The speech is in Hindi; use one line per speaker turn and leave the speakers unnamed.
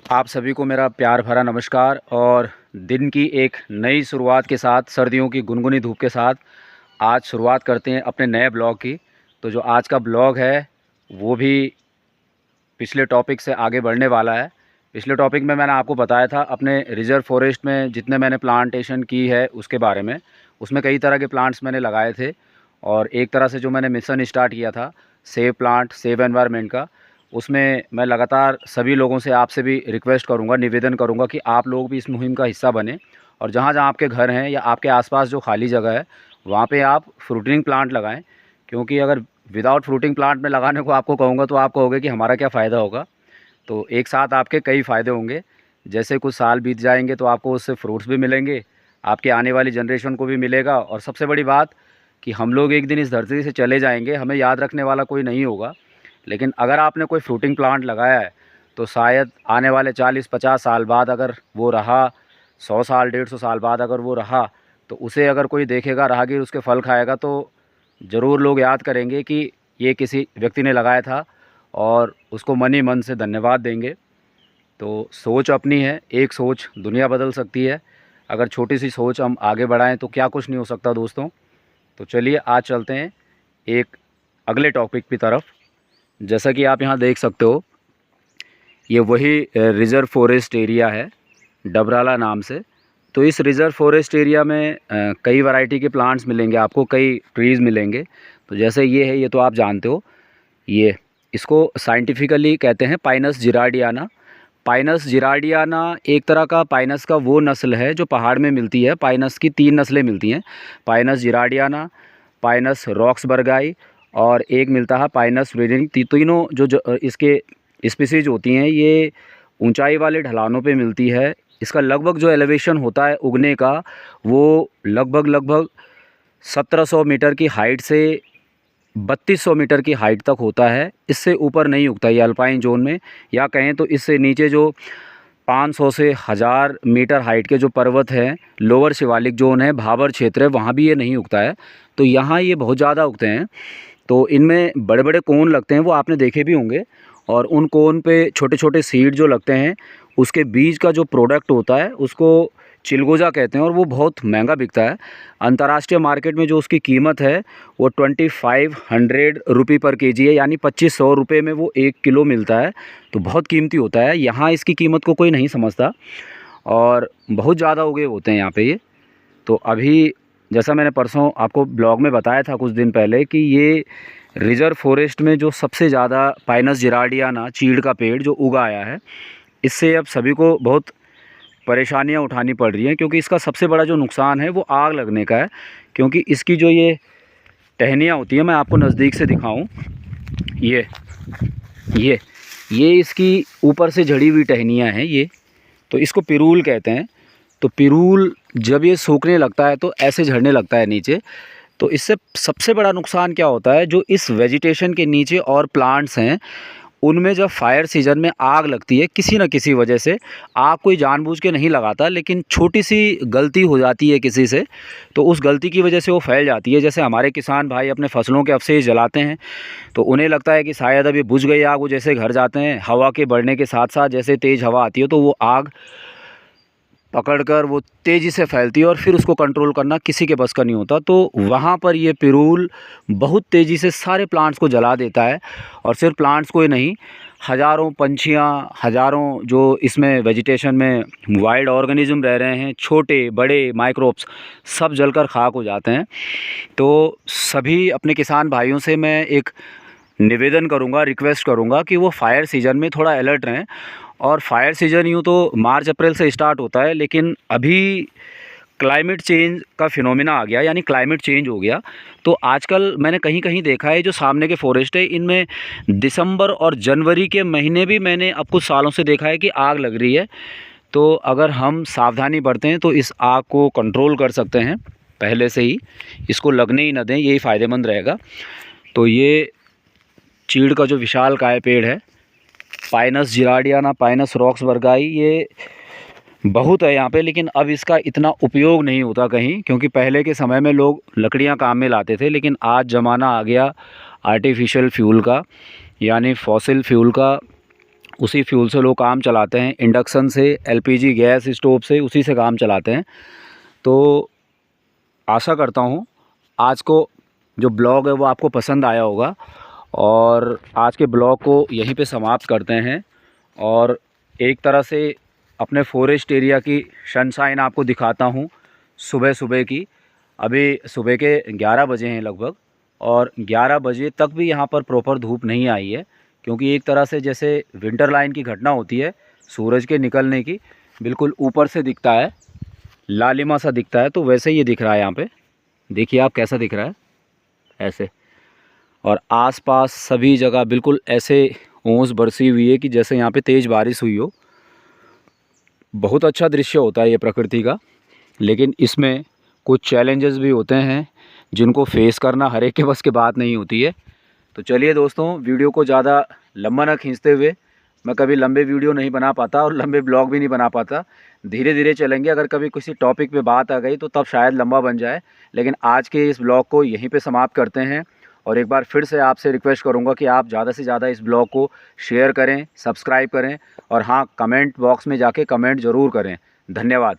आप सभी को मेरा प्यार भरा नमस्कार। और दिन की एक नई शुरुआत के साथ, सर्दियों की गुनगुनी धूप के साथ आज शुरुआत करते हैं अपने नए ब्लॉग की। तो जो आज का ब्लॉग है वो भी पिछले टॉपिक से आगे बढ़ने वाला है। पिछले टॉपिक में मैंने आपको बताया था अपने रिजर्व फॉरेस्ट में जितने मैंने प्लांटेशन की है उसके बारे में। उसमें कई तरह के प्लांट्स मैंने लगाए थे और एक तरह से जो मैंने मिशन स्टार्ट किया था सेव प्लांट सेव एनवायरनमेंट का, उसमें मैं लगातार सभी लोगों से, आपसे भी रिक्वेस्ट करूंगा, निवेदन करूंगा कि आप लोग भी इस मुहिम का हिस्सा बने। और जहाँ जहाँ आपके घर हैं या आपके आसपास जो खाली जगह है वहाँ पे आप फ्रूटिंग प्लांट लगाएं। क्योंकि अगर विदाउट फ्रूटिंग प्लांट में लगाने को आपको कहूँगा तो आप कहोगे कि हमारा क्या फ़ायदा होगा। तो एक साथ आपके कई फ़ायदे होंगे। जैसे कुछ साल बीत जाएंगे तो आपको उससे फ्रूट्स भी मिलेंगे, आपके आने वाली जनरेशन को भी मिलेगा। और सबसे बड़ी बात कि हम लोग एक दिन इस धरती से चले जाएंगे, हमें याद रखने वाला कोई नहीं होगा। लेकिन अगर आपने कोई फ्रूटिंग प्लांट लगाया है तो शायद आने वाले 40-50 साल बाद अगर वो रहा, 100 साल 150 साल बाद अगर वो रहा, तो उसे अगर कोई देखेगा, राहगीर उसके फल खाएगा, तो ज़रूर लोग याद करेंगे कि ये किसी व्यक्ति ने लगाया था और उसको मन ही मन से धन्यवाद देंगे। तो सोच अपनी है, एक सोच दुनिया बदल सकती है। अगर छोटी सी सोच हम आगे बढ़ाएं तो क्या कुछ नहीं हो सकता दोस्तों। तो चलिए आज चलते हैं एक अगले टॉपिक की तरफ। जैसा कि आप यहाँ देख सकते हो, ये वही रिज़र्व फॉरेस्ट एरिया है डबराला नाम से। तो इस रिज़र्व फॉरेस्ट एरिया में कई वैरायटी के प्लांट्स मिलेंगे आपको, कई ट्रीज़ मिलेंगे। तो जैसे ये है, ये तो आप जानते हो, ये इसको साइंटिफिकली कहते हैं पाइनस जिरार्डियाना। पाइनस जिरार्डियाना एक तरह का पाइनस का वो नस्ल है जो पहाड़ में मिलती है। पाइनस की 3 नस्लें मिलती हैं, पाइनस जिरार्डियाना, पाइनस रॉक्सबर्गाई और एक मिलता है पाइनस वेरिंग। तीनों जो इसके स्पीसीज होती हैं ये ऊंचाई वाले ढलानों पे मिलती है। इसका लगभग जो एलिवेशन होता है उगने का, वो लगभग 1700 मीटर की हाइट से 3200 मीटर की हाइट तक होता है। इससे ऊपर नहीं उगता ये अल्पाइन जोन में, या कहें तो इससे नीचे जो 500 से 1000 मीटर हाइट के जो पर्वत हैं, लोअर शिवालिक जोन है, भाबर क्षेत्र है, वहाँ भी ये नहीं उगता है। तो यहाँ ये बहुत ज़्यादा उगते हैं। तो इनमें बड़े बड़े कोन लगते हैं, वो आपने देखे भी होंगे। और उन कोन पे छोटे छोटे सीड जो लगते हैं, उसके बीज का जो प्रोडक्ट होता है उसको चिलगोजा कहते हैं और वो बहुत महंगा बिकता है। अंतर्राष्ट्रीय मार्केट में जो उसकी कीमत है वो 2500 रुपये पर केजी है, यानी 2500 रुपये में वो 1 किलो मिलता है। तो बहुत कीमती होता है। यहाँ इसकी कीमत को कोई नहीं समझता और बहुत ज़्यादा उगे होते हैं यहाँ पे ये। तो अभी जैसा मैंने परसों आपको ब्लॉग में बताया था कुछ दिन पहले कि ये रिज़र्व फॉरेस्ट में जो सबसे ज़्यादा पाइनस जिरार्डियाना चीड़ का पेड़ जो उगा आया है, इससे अब सभी को बहुत परेशानियां उठानी पड़ रही हैं। क्योंकि इसका सबसे बड़ा जो नुकसान है वो आग लगने का है। क्योंकि इसकी जो ये टहनियाँ होती हैं, मैं आपको नज़दीक से दिखाऊं, ये ये ये इसकी ऊपर से झड़ी हुई टहनियाँ हैं ये। तो इसको पिरूल कहते हैं। तो पिरूल जब ये सूखने लगता है तो ऐसे झड़ने लगता है नीचे। तो इससे सबसे बड़ा नुकसान क्या होता है, जो इस वेजिटेशन के नीचे और प्लांट्स हैं उनमें जब फायर सीजन में आग लगती है किसी न किसी वजह से, आग कोई जानबूझ के नहीं लगाता, लेकिन छोटी सी गलती हो जाती है किसी से, तो उस गलती की वजह से वो फैल जाती है। जैसे हमारे किसान भाई अपने फसलों के अवशेष जलाते हैं तो उन्हें लगता है कि शायद अभी बुझ गई आग। वो जैसे घर जाते हैं, हवा के बढ़ने के साथ साथ जैसे तेज़ हवा आती है तो वो आग पकड़कर वो तेज़ी से फैलती है और फिर उसको कंट्रोल करना किसी के बस का नहीं होता। तो वहाँ पर ये पिरूल बहुत तेज़ी से सारे प्लांट्स को जला देता है। और सिर्फ प्लांट्स को ही नहीं, हज़ारों पंछियाँ, हज़ारों जो इसमें वेजिटेशन में वाइल्ड ऑर्गेनिज्म रह रहे हैं, छोटे बड़े माइक्रोब्स, सब जलकर खाक हो जाते हैं। तो सभी अपने किसान भाइयों से मैं एक निवेदन करूंगा, रिक्वेस्ट करूंगा कि वो फायर सीज़न में थोड़ा अलर्ट रहें। और फायर सीज़न यूँ तो मार्च अप्रैल से स्टार्ट होता है, लेकिन अभी क्लाइमेट चेंज का फिनोमिना आ गया, यानी क्लाइमेट चेंज हो गया। तो आजकल मैंने कहीं कहीं देखा है जो सामने के फॉरेस्ट है इनमें दिसंबर और जनवरी के महीने भी मैंने अब कुछ सालों से देखा है कि आग लग रही है। तो अगर हम सावधानी बरतें तो इस आग को कंट्रोल कर सकते हैं पहले से ही, इसको लगने ही न दें, यही फ़ायदेमंद रहेगा। तो ये चीड़ का जो विशालकाय पेड़ है पाइनस जिरार्डियाना, पाइनस रॉक्सबर्गाई, ये बहुत है यहाँ पे, लेकिन अब इसका इतना उपयोग नहीं होता कहीं। क्योंकि पहले के समय में लोग लकड़ियाँ काम में लाते थे, लेकिन आज ज़माना आ गया आर्टिफिशियल फ्यूल का, यानी फॉसिल फ्यूल का। उसी फ्यूल से लोग काम चलाते हैं, इंडक्शन से, एलपीजी गैस स्टोव से, उसी से काम चलाते हैं। तो आशा करता हूँ आज को जो ब्लॉग है वो आपको पसंद आया होगा, और आज के ब्लॉग को यहीं पे समाप्त करते हैं। और एक तरह से अपने फॉरेस्ट एरिया की सनशाइन आपको दिखाता हूँ सुबह सुबह की। अभी सुबह के 11 बजे हैं लगभग, और 11 बजे तक भी यहाँ पर प्रॉपर धूप नहीं आई है, क्योंकि एक तरह से जैसे विंटर लाइन की घटना होती है सूरज के निकलने की, बिल्कुल ऊपर से दिखता है, लालिमा सा दिखता है, तो वैसे ये दिख रहा है यहाँ पे। देखिए आप कैसा दिख रहा है ऐसे, और आसपास सभी जगह बिल्कुल ऐसे ओस बरसी हुई है कि जैसे यहाँ पे तेज़ बारिश हुई हो। बहुत अच्छा दृश्य होता है ये प्रकृति का, लेकिन इसमें कुछ चैलेंजेस भी होते हैं जिनको फेस करना हर एक के बस की बात नहीं होती है। तो चलिए दोस्तों, वीडियो को ज़्यादा लंबा ना खींचते हुए, मैं कभी लंबे वीडियो नहीं बना पाता और लंबे ब्लॉग भी नहीं बना पाता, धीरे धीरे चलेंगे। अगर कभी किसी टॉपिक पे बात आ गई तो तब शायद लंबा बन जाए, लेकिन आज के इस ब्लॉग को यहीं पे समाप्त करते हैं। और एक बार फिर से आपसे रिक्वेस्ट करूंगा कि आप ज़्यादा से ज़्यादा इस ब्लॉग को शेयर करें, सब्सक्राइब करें, और हाँ, कमेंट बॉक्स में जाके कमेंट ज़रूर करें। धन्यवाद।